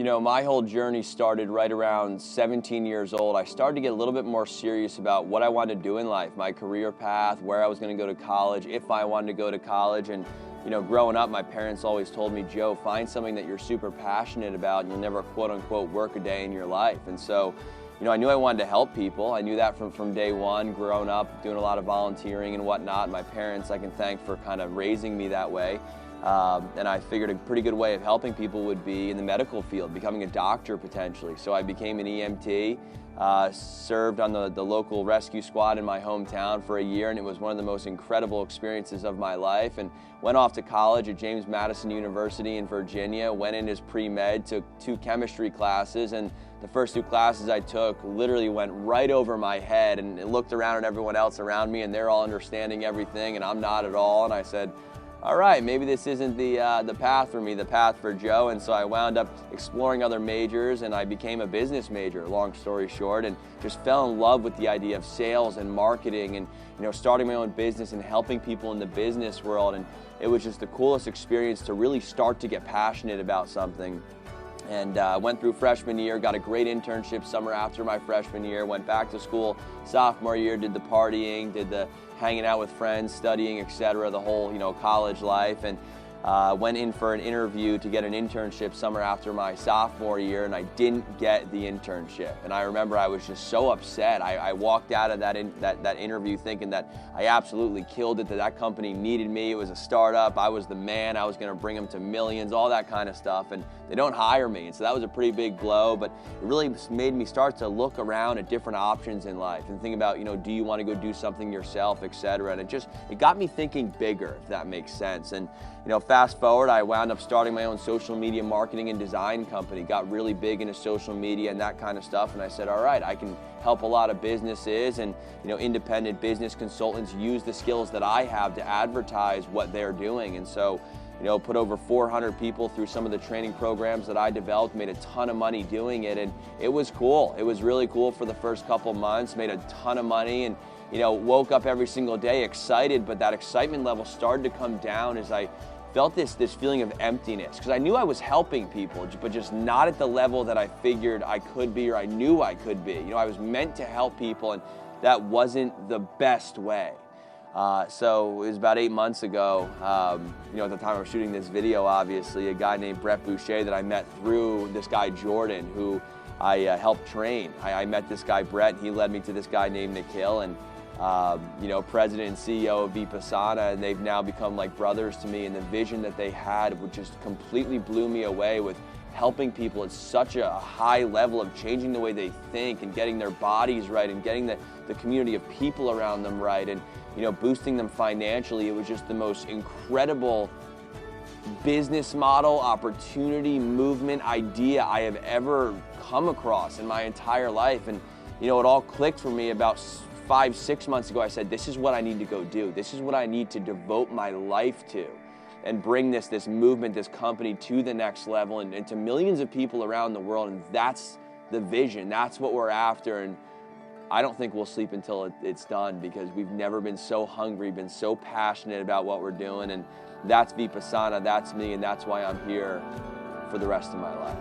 You know, my whole journey started right around 17 years old. I started to get a little bit more serious about what I wanted to do in life, my career path, where I was going to go to college, if I wanted to go to college. And, you know, growing up, my parents always told me, Joe, find something that you're super passionate about and you'll never, quote unquote, work a day in your life. And so, you know, I knew I wanted to help people. I knew that from day one, growing up, doing a lot of volunteering and whatnot. My parents, I can thank for kind of raising me that way. And I figured a pretty good way of helping people would be in the medical field, becoming a doctor potentially. So I became an EMT, served on the local rescue squad in my hometown for a year, and it was one of the most incredible experiences of my life. And went off to college at James Madison University in Virginia, went in as pre-med, took 2 chemistry classes, and the first 2 classes I took literally went right over my head, and looked around at everyone else around me and they're all understanding everything and I'm not at all. And I said, all right, maybe this isn't the path for me, the path for Joe. And so I wound up exploring other majors and I became a business major, long story short, and just fell in love with the idea of sales and marketing and, you know, starting my own business and helping people in the business world. And it was just the coolest experience to really start to get passionate about something. And went through freshman year, got a great internship summer after my freshman year, went back to school sophomore year, did the partying, did the hanging out with friends, studying, etc., the whole, you know, college life, and went in for an interview to get an internship summer after my sophomore year, and I didn't get the internship. And I remember I was just so upset. I walked out of that interview thinking that I absolutely killed it, that company needed me. It was a startup. I was the man. I was going to bring them to millions, all that kind of stuff, and they don't hire me. And so that was a pretty big blow, but it really made me start to look around at different options in life and think about, you know, do you want to go do something yourself, etc. And it got me thinking bigger, if that makes sense. And, you know, fast forward, I wound up starting my own social media marketing and design company, got really big into social media and that kind of stuff. And I said, all right, I can help a lot of businesses and, you know, independent business consultants use the skills that I have to advertise what they're doing. And so, you know, put over 400 people through some of the training programs that I developed, made a ton of money doing it. And it was cool. It was really cool for the first couple months, made a ton of money, and, you know, woke up every single day excited, but that excitement level started to come down as I felt this feeling of emptiness, because I knew I was helping people, but just not at the level that I figured I could be or I knew I could be. You know, I was meant to help people, and that wasn't the best way. So it was about 8 months ago, you know, at the time I was shooting this video, obviously, a guy named Brett Boucher that I met through this guy Jordan, who I helped train. I met this guy Brett, he led me to this guy named Nikhil, and you know, president and CEO of Vipassana, and they've now become like brothers to me. And the vision that they had, which just completely blew me away, with helping people at such a high level of changing the way they think and getting their bodies right and getting the community of people around them right, and, you know, boosting them financially. It was just the most incredible business model, opportunity, movement, idea I have ever come across in my entire life. And, you know, it all clicked for me about 5-6 months ago. I said, this is what I need to go do. This is what I need to devote my life to and bring this movement, this company to the next level and to millions of people around the world. And that's the vision. That's what we're after. And I don't think we'll sleep until it's done, because we've never been so hungry, been so passionate about what we're doing. And that's Vipassana, that's me, and that's why I'm here for the rest of my life.